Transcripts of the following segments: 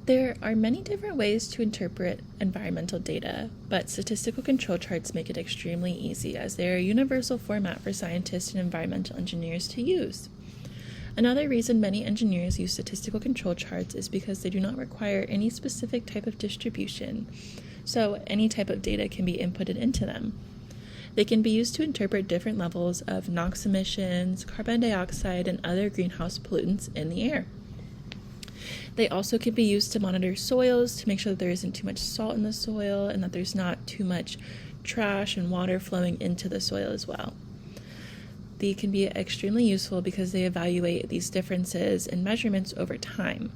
There are many different ways to interpret environmental data, but statistical control charts make it extremely easy as they are a universal format for scientists and environmental engineers to use. Another reason many engineers use statistical control charts is because they do not require any specific type of distribution, so any type of data can be inputted into them. They can be used to interpret different levels of NOx emissions, carbon dioxide, and other greenhouse pollutants in the air. They also can be used to monitor soils to make sure that there isn't too much salt in the soil and that there's not too much trash and water flowing into the soil as well. They can be extremely useful because they evaluate these differences in measurements over time.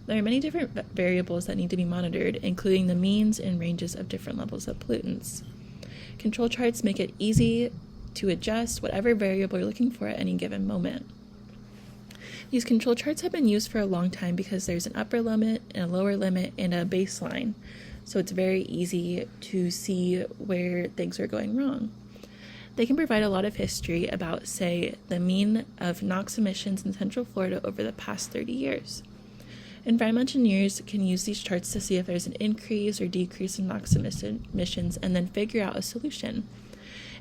There are many different variables that need to be monitored, including the means and ranges of different levels of pollutants. Control charts make it easy to adjust whatever variable you're looking for at any given moment. These control charts have been used for a long time because there's an upper limit and a lower limit and a baseline, so it's very easy to see where things are going wrong. They can provide a lot of history about, say, the mean of NOx emissions in Central Florida over the past 30 years. Environmental engineers can use these charts to see if there's an increase or decrease in NOx emissions and then figure out a solution.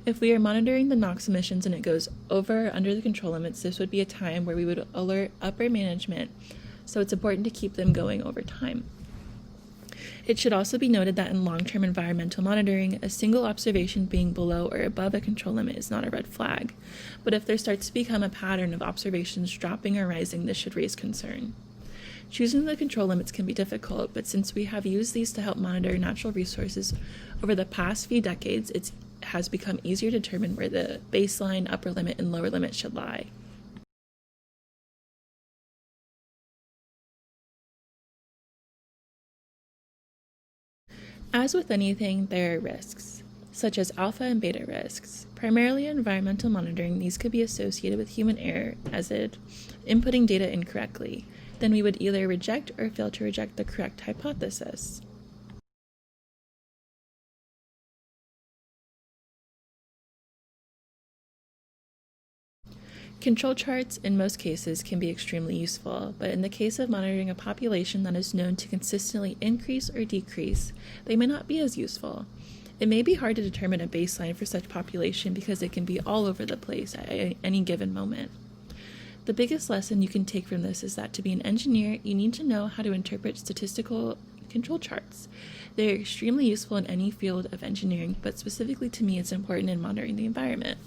If we are monitoring the NOx emissions and it goes over or under the control limits, this would be a time where we would alert upper management, so it's important to keep them going over time. It should also be noted that in long-term environmental monitoring, a single observation being below or above a control limit is not a red flag, but if there starts to become a pattern of observations dropping or rising, this should raise concern. Choosing the control limits can be difficult, but since we have used these to help monitor natural resources over the past few decades, it has become easier to determine where the baseline, upper limit, and lower limit should lie. As with anything, there are risks, such as alpha and beta risks. Primarily in environmental monitoring, these could be associated with human error, as in inputting data incorrectly. Then we would either reject or fail to reject the correct hypothesis. Control charts, in most cases, can be extremely useful, but in the case of monitoring a population that is known to consistently increase or decrease, they may not be as useful. It may be hard to determine a baseline for such population because it can be all over the place at any given moment. The biggest lesson you can take from this is that to be an engineer, you need to know how to interpret statistical control charts. They are extremely useful in any field of engineering, but specifically to me, it's important in monitoring the environment.